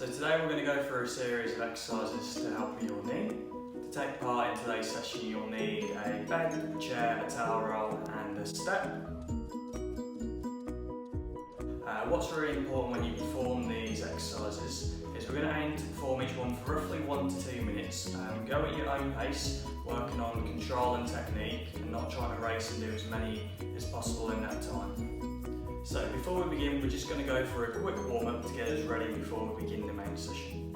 So today we're going to go through a series of exercises to help with your knee. To take part in today's session you'll need a bed, a chair, a towel roll and a step. What's really important when you perform these exercises is we're going to aim to perform each one for roughly 1 to 2 minutes. Go at your own pace, working on control and technique and not trying to race and do as many as possible in that time. So before we begin, we're just going to go for a quick warm up to get us ready before we begin the main session.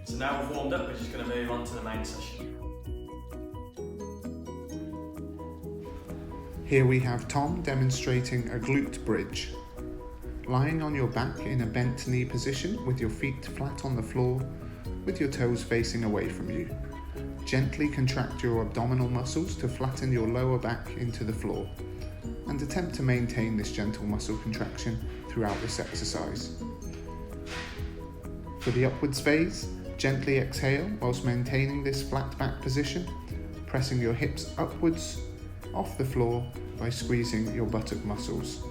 So now we've warmed up, we're just going to move on to the main session. Here we have Tom demonstrating a glute bridge. Lying on your back in a bent knee position with your feet flat on the floor, with your toes facing away from you. Gently contract your abdominal muscles to flatten your lower back into the floor, and attempt to maintain this gentle muscle contraction throughout this exercise. For the upwards phase, gently exhale whilst maintaining this flat back position, pressing your hips upwards off the floor by squeezing your buttock muscles.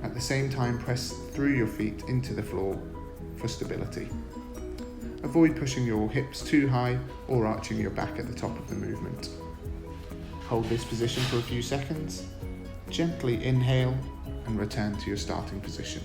At the same time, press through your feet into the floor for stability. Avoid pushing your hips too high or arching your back at the top of the movement. Hold this position for a few seconds, gently inhale and return to your starting position.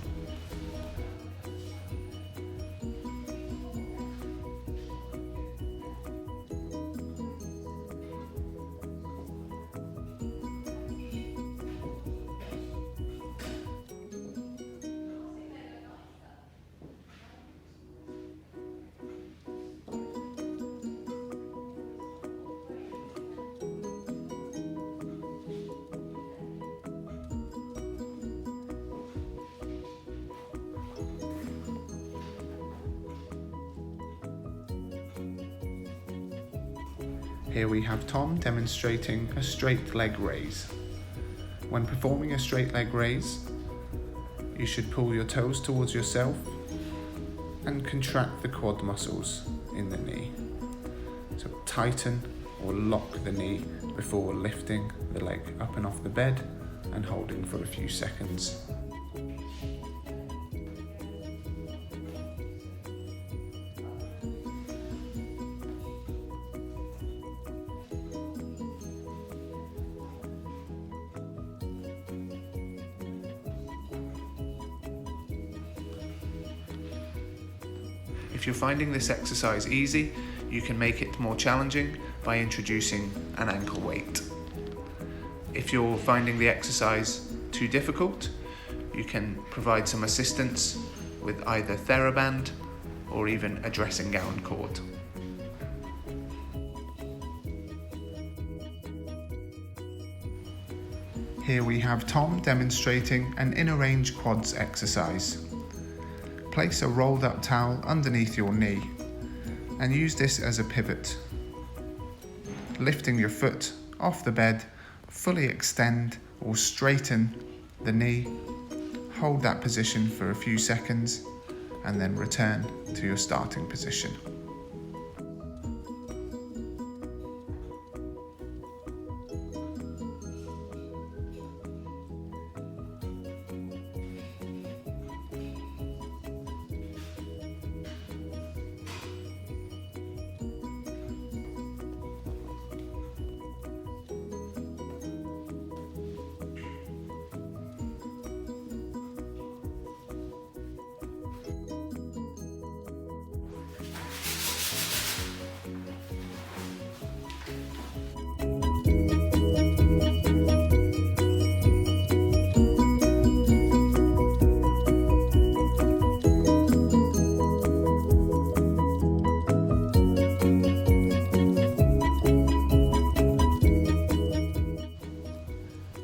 Here we have Tom demonstrating a straight leg raise. When performing a straight leg raise, you should pull your toes towards yourself and contract the quad muscles in the knee. So tighten or lock the knee before lifting the leg up and off the bed and holding for a few seconds. If you're finding this exercise easy, you can make it more challenging by introducing an ankle weight. If you're finding the exercise too difficult, you can provide some assistance with either TheraBand or even a dressing gown cord. Here we have Tom demonstrating an inner range quads exercise. Place a rolled up towel underneath your knee and use this as a pivot. Lifting your foot off the bed, fully extend or straighten the knee. Hold that position for a few seconds and then return to your starting position.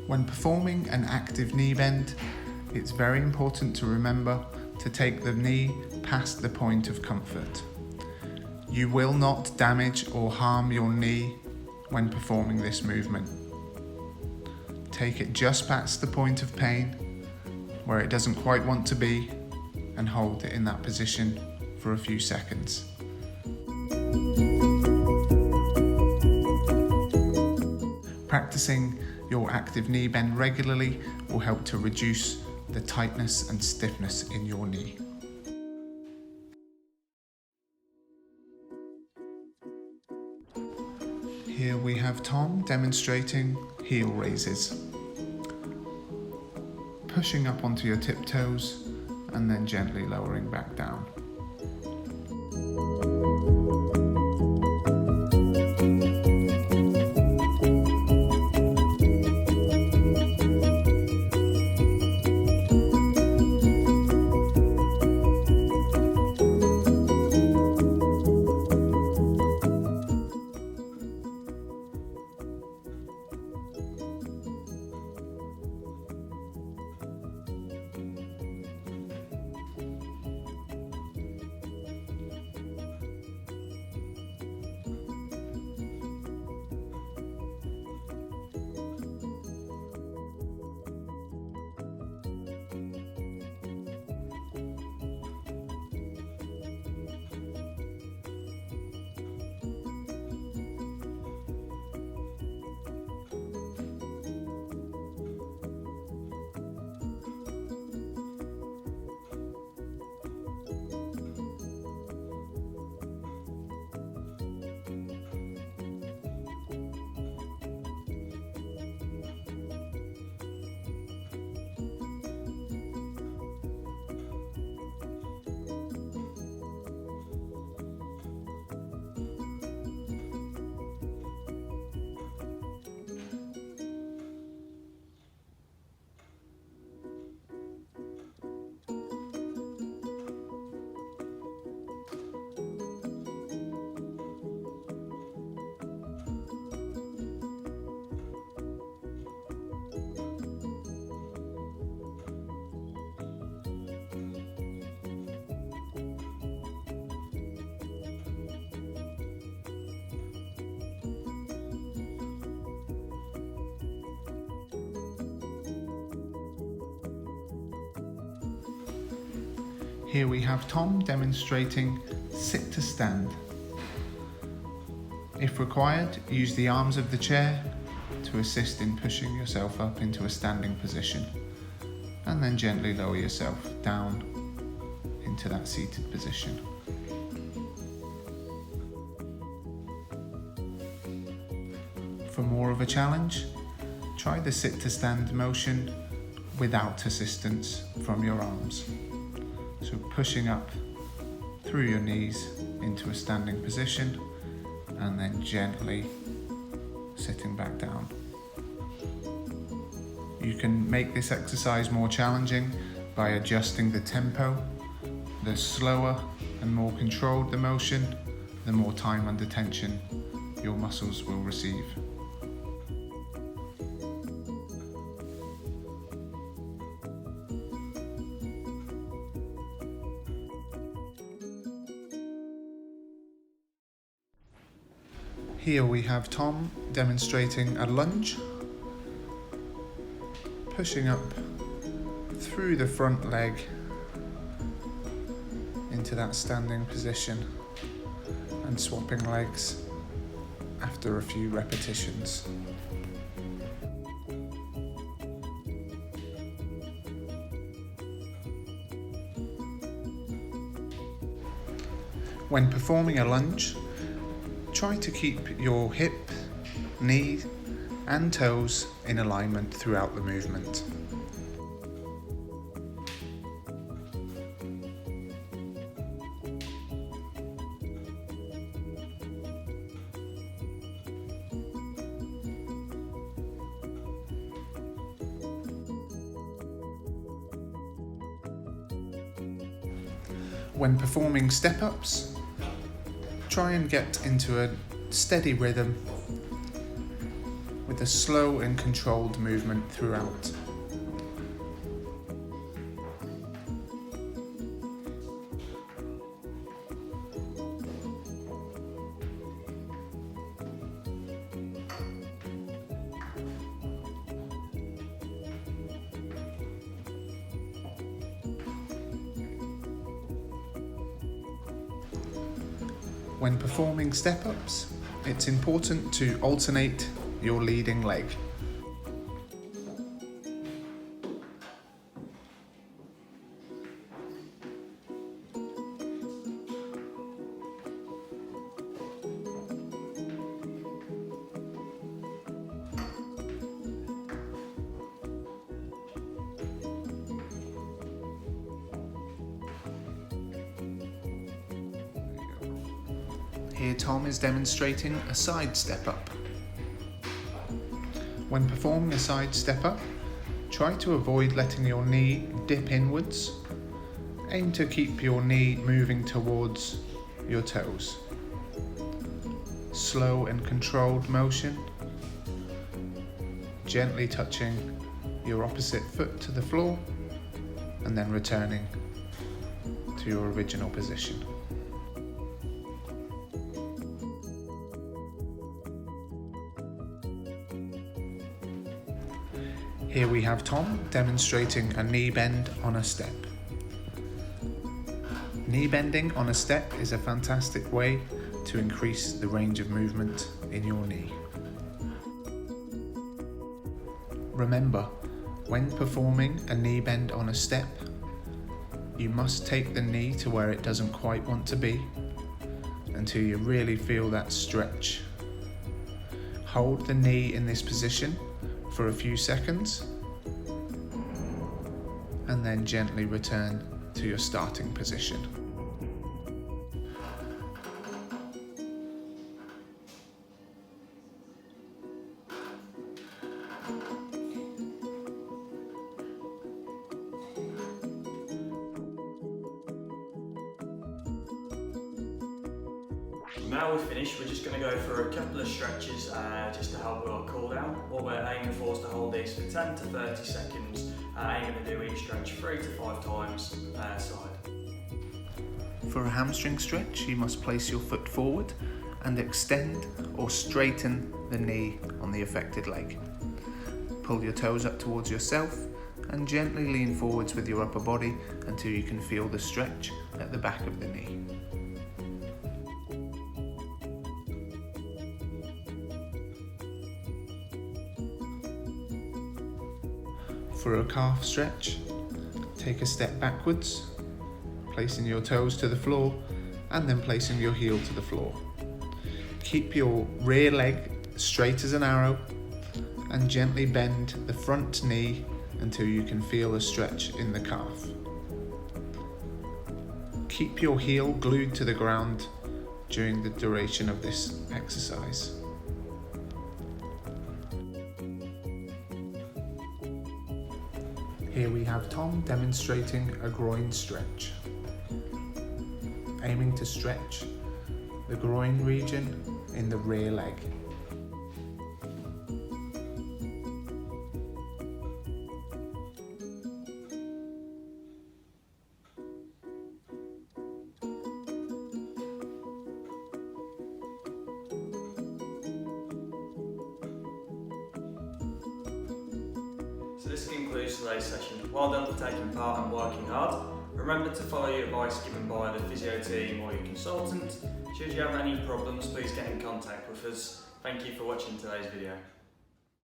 When performing an active knee bend, it's very important to remember to take the knee past the point of comfort. You will not damage or harm your knee when performing this movement. Take it just past the point of pain, where it doesn't quite want to be, and hold it in that position for a few seconds. Practicing your active knee bend regularly will help to reduce the tightness and stiffness in your knee. Here we have Tom demonstrating heel raises. Pushing up onto your tiptoes and then gently lowering back down. Here we have Tom demonstrating sit to stand. If required, use the arms of the chair to assist in pushing yourself up into a standing position, and then gently lower yourself down into that seated position. For more of a challenge, try the sit to stand motion without assistance from your arms. So pushing up through your knees into a standing position and then gently sitting back down. You can make this exercise more challenging by adjusting the tempo. The slower and more controlled the motion, the more time under tension your muscles will receive. Here we have Tom demonstrating a lunge, pushing up through the front leg into that standing position and swapping legs after a few repetitions. When performing a lunge, try to keep your hip, knee and toes in alignment throughout the movement. When performing step-ups, try and get into a steady rhythm with a slow and controlled movement throughout. When performing step-ups, it's important to alternate your leading leg. Here Tom is demonstrating a side step up. When performing a side step up, try to avoid letting your knee dip inwards. Aim to keep your knee moving towards your toes. Slow and controlled motion, gently touching your opposite foot to the floor and then returning to your original position. Here we have Tom demonstrating a knee bend on a step. Knee bending on a step is a fantastic way to increase the range of movement in your knee. Remember, when performing a knee bend on a step, you must take the knee to where it doesn't quite want to be until you really feel that stretch. Hold the knee in this position for a few seconds and then gently return to your starting position. Now we're finished, we're just going to go for a couple of stretches just to help with our cool down. What we're aiming for is to hold these for 10 to 30 seconds, aiming to do each stretch 3 to 5 times side. For a hamstring stretch, you must place your foot forward and extend or straighten the knee on the affected leg. Pull your toes up towards yourself and gently lean forwards with your upper body until you can feel the stretch at the back of the knee. For a calf stretch, take a step backwards, placing your toes to the floor and then placing your heel to the floor. Keep your rear leg straight as an arrow and gently bend the front knee until you can feel a stretch in the calf. Keep your heel glued to the ground during the duration of this exercise. Here we have Tom demonstrating a groin stretch, aiming to stretch the groin region in the rear leg. So this concludes today's session. Well done for taking part and working hard. Remember to follow your advice given by the physio team or your consultant. Should you have any problems, please get in contact with us. Thank you for watching today's video.